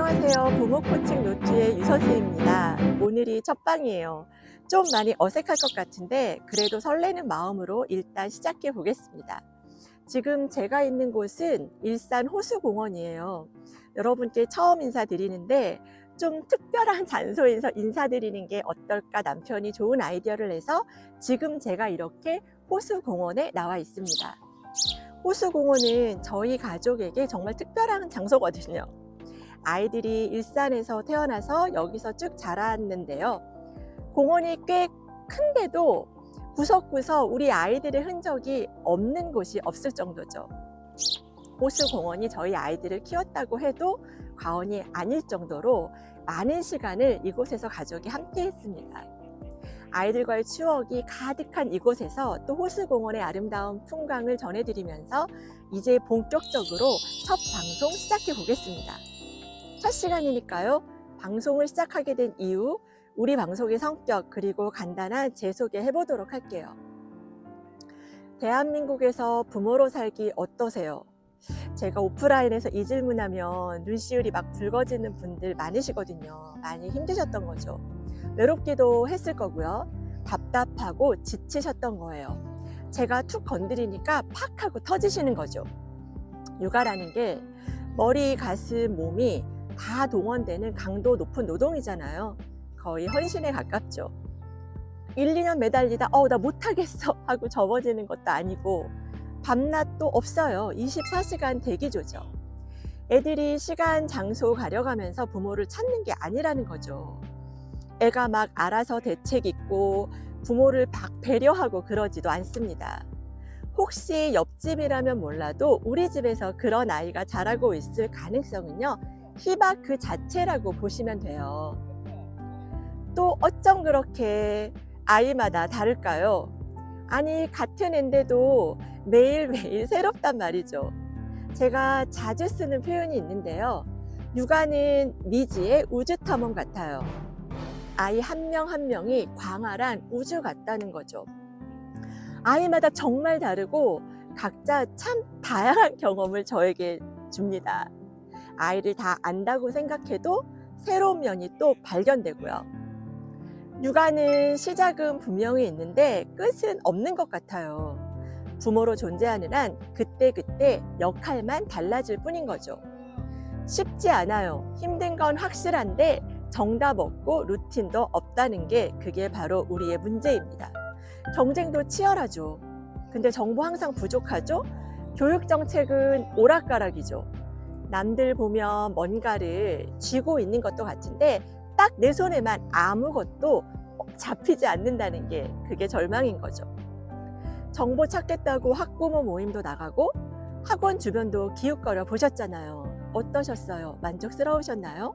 안녕하세요. 부모 코칭 노트의 유선생입니다. 오늘이 첫 방이에요. 좀 많이 어색할 것 같은데 그래도 설레는 마음으로 일단 시작해 보겠습니다. 지금 제가 있는 곳은 일산 호수공원이에요. 여러분께 처음 인사드리는데 좀 특별한 장소에서 인사드리는 게 어떨까 남편이 좋은 아이디어를 내서 지금 제가 이렇게 호수공원에 나와 있습니다. 호수공원은 저희 가족에게 정말 특별한 장소거든요. 아이들이 일산에서 태어나서 여기서 쭉 자랐는데요. 공원이 꽤 큰데도 구석구석 우리 아이들의 흔적이 없는 곳이 없을 정도죠. 호수공원이 저희 아이들을 키웠다고 해도 과언이 아닐 정도로 많은 시간을 이곳에서 가족이 함께 했습니다. 아이들과의 추억이 가득한 이곳에서 또 호수공원의 아름다운 풍광을 전해드리면서 이제 본격적으로 첫 방송 시작해 보겠습니다. 첫 시간이니까요. 방송을 시작하게 된 이유, 우리 방송의 성격, 그리고 간단한 제 소개 해보도록 할게요. 대한민국에서 부모로 살기 어떠세요? 제가 오프라인에서 이 질문하면 눈시울이 막 붉어지는 분들 많으시거든요. 많이 힘드셨던 거죠. 외롭기도 했을 거고요. 답답하고 지치셨던 거예요. 제가 툭 건드리니까 팍 하고 터지시는 거죠. 육아라는 게 머리, 가슴, 몸이 다 동원되는 강도 높은 노동이잖아요. 거의 헌신에 가깝죠. 1, 2년 매달리다 나 못하겠어 하고 접어지는 것도 아니고 밤낮도 없어요. 24시간 대기조죠. 애들이 시간, 장소 가려가면서 부모를 찾는 게 아니라는 거죠. 애가 막 알아서 대책 있고 부모를 막 배려하고 그러지도 않습니다. 혹시 옆집이라면 몰라도 우리 집에서 그런 아이가 자라고 있을 가능성은요, 희박 그 자체라고 보시면 돼요. 또 어쩜 그렇게 아이마다 다를까요? 아니, 같은 애인데도 매일매일 새롭단 말이죠. 제가 자주 쓰는 표현이 있는데요. 육아는 미지의 우주 탐험 같아요. 아이 한 명 한 명이 광활한 우주 같다는 거죠. 아이마다 정말 다르고 각자 참 다양한 경험을 저에게 줍니다. 아이를 다 안다고 생각해도 새로운 면이 또 발견되고요. 육아는 시작은 분명히 있는데 끝은 없는 것 같아요. 부모로 존재하는 한 그때그때 역할만 달라질 뿐인 거죠. 쉽지 않아요. 힘든 건 확실한데 정답 없고 루틴도 없다는 게 그게 바로 우리의 문제입니다. 경쟁도 치열하죠. 근데 정보 항상 부족하죠? 교육 정책은 오락가락이죠. 남들 보면 뭔가를 쥐고 있는 것도 같은데 딱 내 손에만 아무것도 잡히지 않는다는 게 그게 절망인 거죠. 정보 찾겠다고 학부모 모임도 나가고 학원 주변도 기웃거려 보셨잖아요. 어떠셨어요? 만족스러우셨나요?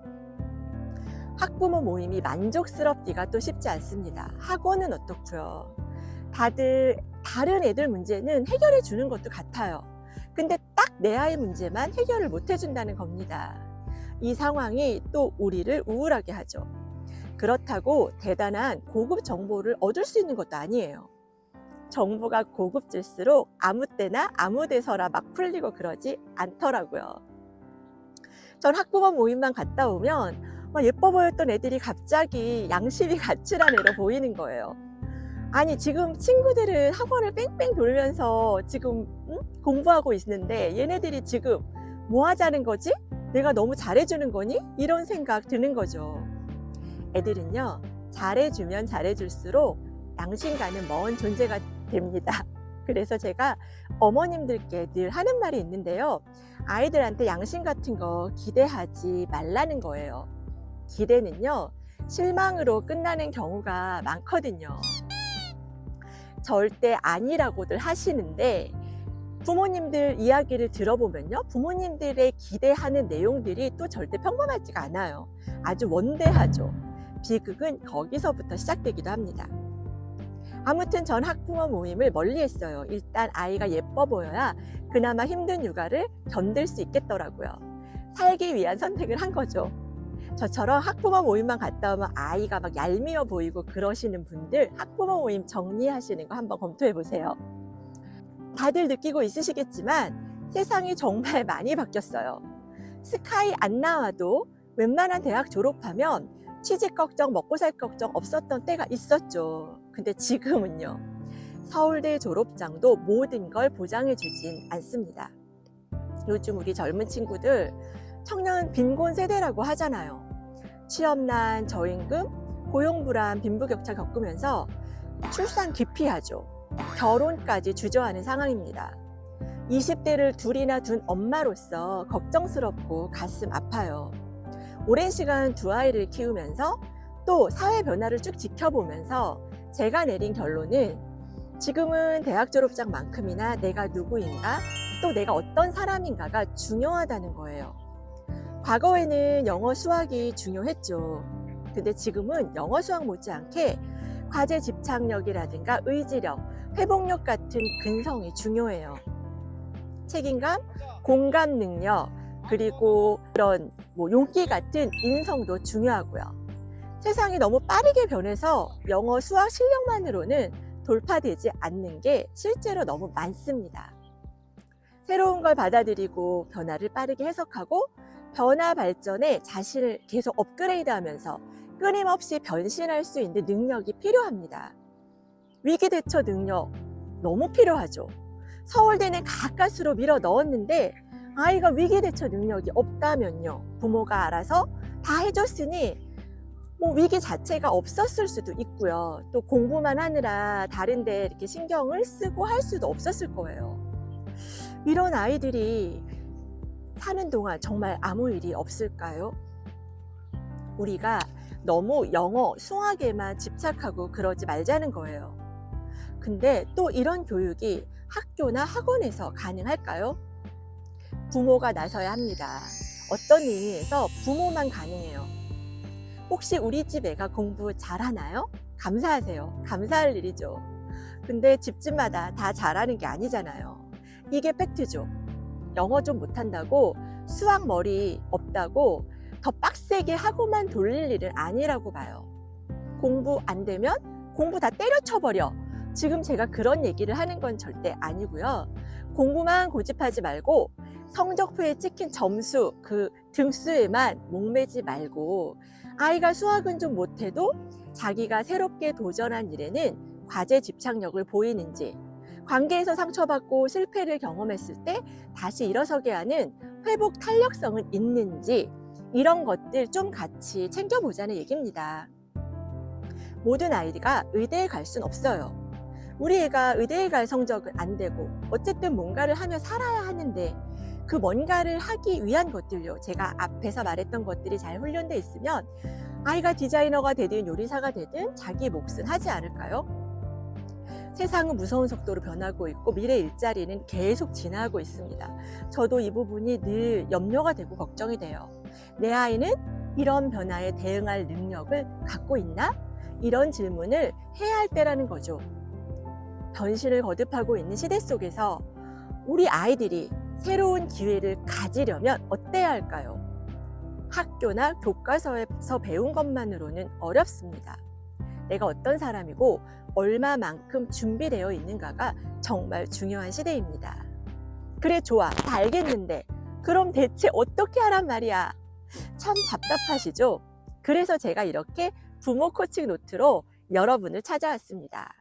학부모 모임이 만족스럽기가 또 쉽지 않습니다. 학원은 어떻고요? 다들 다른 애들 문제는 해결해 주는 것도 같아요. 근데 딱 내 아이 문제만 해결을 못 해준다는 겁니다. 이 상황이 또 우리를 우울하게 하죠. 그렇다고 대단한 고급 정보를 얻을 수 있는 것도 아니에요. 정보가 고급질수록 아무 때나 아무 데서나 막 풀리고 그러지 않더라고요. 전 학부모 모임만 갔다 오면 예뻐 보였던 애들이 갑자기 양심이 가출한 애로 보이는 거예요. 아니, 지금 친구들은 학원을 뺑뺑 돌면서 지금 공부하고 있는데 얘네들이 지금 뭐 하자는 거지? 내가 너무 잘해주는 거니? 이런 생각 드는 거죠. 애들은요, 잘해주면 잘해줄수록 양심과는 먼 존재가 됩니다. 그래서 제가 어머님들께 늘 하는 말이 있는데요. 아이들한테 양심 같은 거 기대하지 말라는 거예요. 기대는요, 실망으로 끝나는 경우가 많거든요. 절대 아니라고들 하시는데 부모님들 이야기를 들어보면요, 부모님들의 기대하는 내용들이 또 절대 평범하지가 않아요. 아주 원대하죠. 비극은 거기서부터 시작되기도 합니다. 아무튼 전 학부모 모임을 멀리했어요. 일단 아이가 예뻐 보여야 그나마 힘든 육아를 견딜 수 있겠더라고요. 살기 위한 선택을 한 거죠. 저처럼 학부모 모임만 갔다 오면 아이가 막 얄미워 보이고 그러시는 분들, 학부모 모임 정리하시는 거 한번 검토해 보세요. 다들 느끼고 있으시겠지만 세상이 정말 많이 바뀌었어요. 스카이 안 나와도 웬만한 대학 졸업하면 취직 걱정, 먹고 살 걱정 없었던 때가 있었죠. 근데 지금은요. 서울대 졸업장도 모든 걸 보장해 주진 않습니다. 요즘 우리 젊은 친구들 청년 빈곤 세대라고 하잖아요. 취업난, 저임금, 고용불안, 빈부격차 겪으면서 출산 기피하죠. 결혼까지 주저하는 상황입니다. 20대를 둘이나 둔 엄마로서 걱정스럽고 가슴 아파요. 오랜 시간 두 아이를 키우면서 또 사회 변화를 쭉 지켜보면서 제가 내린 결론은 지금은 대학 졸업장만큼이나 내가 누구인가 또 내가 어떤 사람인가가 중요하다는 거예요. 과거에는 영어 수학이 중요했죠. 근데 지금은 영어 수학 못지않게 과제 집착력이라든가 의지력, 회복력 같은 근성이 중요해요. 책임감, 공감 능력, 그리고 그런 용기 같은 인성도 중요하고요. 세상이 너무 빠르게 변해서 영어 수학 실력만으로는 돌파되지 않는 게 실제로 너무 많습니다. 새로운 걸 받아들이고 변화를 빠르게 해석하고 변화 발전에 자신을 계속 업그레이드하면서 끊임없이 변신할 수 있는 능력이 필요합니다. 위기 대처 능력 너무 필요하죠. 서울대는 가까스로 밀어 넣었는데 아이가 위기 대처 능력이 없다면요. 부모가 알아서 다 해줬으니 위기 자체가 없었을 수도 있고요. 또 공부만 하느라 다른 데 이렇게 신경을 쓰고 할 수도 없었을 거예요. 이런 아이들이 사는 동안 정말 아무 일이 없을까요? 우리가 너무 영어, 수학에만 집착하고 그러지 말자는 거예요. 근데 또 이런 교육이 학교나 학원에서 가능할까요? 부모가 나서야 합니다. 어떤 의미에서 부모만 가능해요. 혹시 우리 집 애가 공부 잘하나요? 감사하세요. 감사할 일이죠. 근데 집집마다 다 잘하는 게 아니잖아요. 이게 팩트죠. 영어 좀 못한다고 수학 머리 없다고 더 빡세게 하고만 돌릴 일은 아니라고 봐요. 공부 안 되면 공부 다 때려쳐버려. 지금 제가 그런 얘기를 하는 건 절대 아니고요. 공부만 고집하지 말고 성적표에 찍힌 점수, 그 등수에만 목매지 말고 아이가 수학은 좀 못해도 자기가 새롭게 도전한 일에는 과제 집착력을 보이는지, 관계에서 상처받고 실패를 경험했을 때 다시 일어서게 하는 회복 탄력성은 있는지 이런 것들 좀 같이 챙겨보자는 얘기입니다. 모든 아이가 의대에 갈 순 없어요. 우리 애가 의대에 갈 성적은 안 되고 어쨌든 뭔가를 하며 살아야 하는데 그 뭔가를 하기 위한 것들요. 제가 앞에서 말했던 것들이 잘 훈련돼 있으면 아이가 디자이너가 되든 요리사가 되든 자기 몫은 하지 않을까요? 세상은 무서운 속도로 변하고 있고 미래 일자리는 계속 진화하고 있습니다. 저도 이 부분이 늘 염려가 되고 걱정이 돼요. 내 아이는 이런 변화에 대응할 능력을 갖고 있나? 이런 질문을 해야 할 때라는 거죠. 변신을 거듭하고 있는 시대 속에서 우리 아이들이 새로운 기회를 가지려면 어때야 할까요? 학교나 교과서에서 배운 것만으로는 어렵습니다. 내가 어떤 사람이고 얼마만큼 준비되어 있는가가 정말 중요한 시대입니다. 그래 좋아, 다 알겠는데 그럼 대체 어떻게 하란 말이야? 참 답답하시죠? 그래서 제가 이렇게 부모 코칭 노트로 여러분을 찾아왔습니다.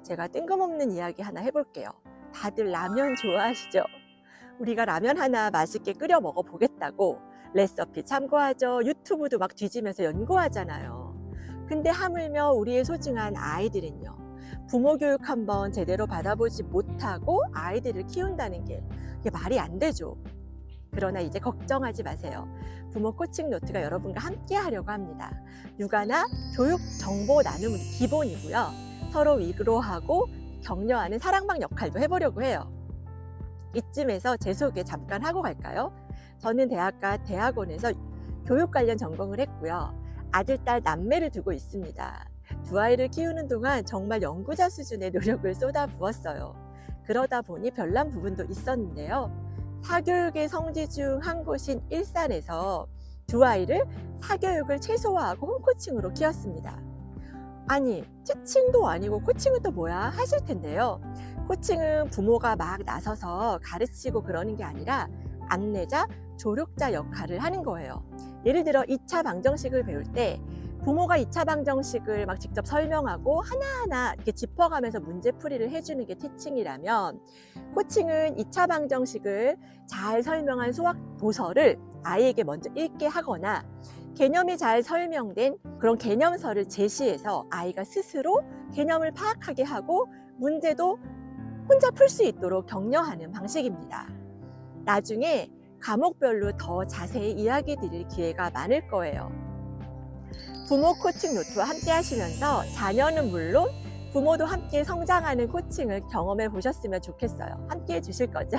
제가 뜬금없는 이야기 하나 해볼게요. 다들 라면 좋아하시죠? 우리가 라면 하나 맛있게 끓여 먹어보겠다고 레시피 참고하죠. 유튜브도 막 뒤지면서 연구하잖아요. 근데 하물며 우리의 소중한 아이들은요. 부모 교육 한번 제대로 받아보지 못하고 아이들을 키운다는 게 이게 말이 안 되죠. 그러나 이제 걱정하지 마세요. 부모 코칭 노트가 여러분과 함께 하려고 합니다. 육아나 교육 정보 나눔은 기본이고요. 서로 위로하고 격려하는 사랑방 역할도 해보려고 해요. 이쯤에서 제 소개 잠깐 하고 갈까요? 저는 대학과 대학원에서 교육 관련 전공을 했고요. 아들, 딸, 남매를 두고 있습니다. 두 아이를 키우는 동안 정말 연구자 수준의 노력을 쏟아부었어요. 그러다 보니 별난 부분도 있었는데요. 사교육의 성지 중 한 곳인 일산에서 두 아이를 사교육을 최소화하고 홈코칭으로 키웠습니다. 아니, 티칭도 아니고 코칭은 또 뭐야 하실 텐데요. 코칭은 부모가 막 나서서 가르치고 그러는 게 아니라 안내자, 조력자 역할을 하는 거예요. 예를 들어 2차 방정식을 배울 때 부모가 2차 방정식을 막 직접 설명하고 하나하나 이렇게 짚어가면서 문제풀이를 해주는 게 티칭이라면, 코칭은 2차 방정식을 잘 설명한 수학 도서를 아이에게 먼저 읽게 하거나 개념이 잘 설명된 그런 개념서를 제시해서 아이가 스스로 개념을 파악하게 하고 문제도 혼자 풀 수 있도록 격려하는 방식입니다. 나중에 과목별로 더 자세히 이야기 드릴 기회가 많을 거예요. 부모 코칭 노트와 함께 하시면서 자녀는 물론 부모도 함께 성장하는 코칭을 경험해 보셨으면 좋겠어요. 함께 해주실 거죠?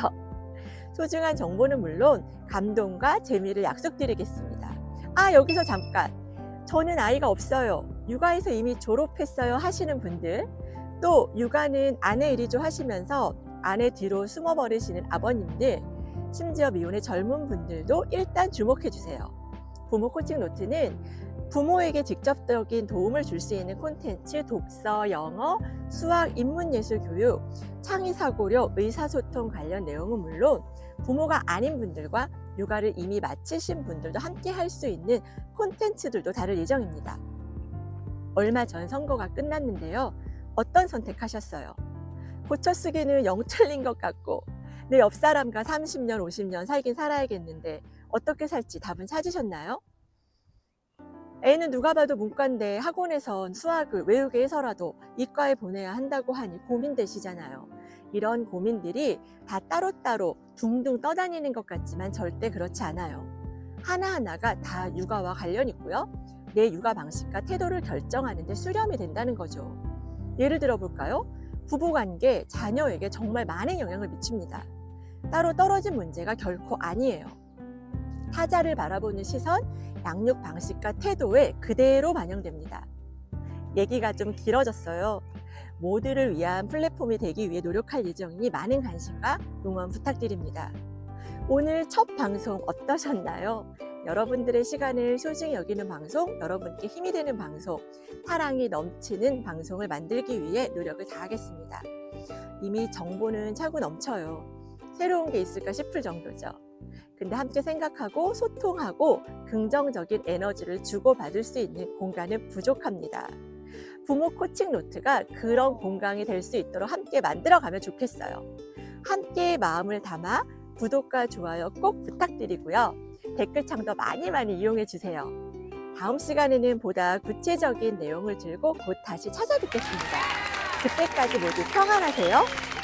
소중한 정보는 물론 감동과 재미를 약속드리겠습니다. 여기서 잠깐, 저는 아이가 없어요, 육아에서 이미 졸업했어요 하시는 분들, 또 육아는 아내 일이죠 하시면서 아내 뒤로 숨어버리시는 아버님들, 심지어 미혼의 젊은 분들도 일단 주목해 주세요. 부모 코칭 노트는 부모에게 직접적인 도움을 줄 수 있는 콘텐츠, 독서, 영어, 수학, 인문예술 교육, 창의사고력, 의사소통 관련 내용은 물론 부모가 아닌 분들과 육아를 이미 마치신 분들도 함께 할 수 있는 콘텐츠들도 다룰 예정입니다. 얼마 전 선거가 끝났는데요. 어떤 선택하셨어요? 고쳐 쓰기는 영 틀린 것 같고 내 옆 사람과 30년, 50년 살긴 살아야겠는데 어떻게 살지 답은 찾으셨나요? 애는 누가 봐도 문과인데 학원에선 수학을 외우게 해서라도 이과에 보내야 한다고 하니 고민되시잖아요. 이런 고민들이 다 따로따로 둥둥 떠다니는 것 같지만 절대 그렇지 않아요. 하나하나가 다 육아와 관련 있고요. 내 육아 방식과 태도를 결정하는 데 수렴이 된다는 거죠. 예를 들어 볼까요? 부부관계, 자녀에게 정말 많은 영향을 미칩니다. 따로 떨어진 문제가 결코 아니에요. 타자를 바라보는 시선, 양육 방식과 태도에 그대로 반영됩니다. 얘기가 좀 길어졌어요. 모두를 위한 플랫폼이 되기 위해 노력할 예정이니 많은 관심과 응원 부탁드립니다. 오늘 첫 방송 어떠셨나요? 여러분들의 시간을 소중히 여기는 방송, 여러분께 힘이 되는 방송, 사랑이 넘치는 방송을 만들기 위해 노력을 다하겠습니다. 이미 정보는 차고 넘쳐요. 새로운 게 있을까 싶을 정도죠. 근데 함께 생각하고 소통하고 긍정적인 에너지를 주고받을 수 있는 공간은 부족합니다. 부모 코칭 노트가 그런 공간이 될 수 있도록 함께 만들어가면 좋겠어요. 함께 마음을 담아 구독과 좋아요 꼭 부탁드리고요. 댓글창도 많이 이용해 주세요. 다음 시간에는 보다 구체적인 내용을 들고 곧 다시 찾아뵙겠습니다. 그때까지 모두 평안하세요.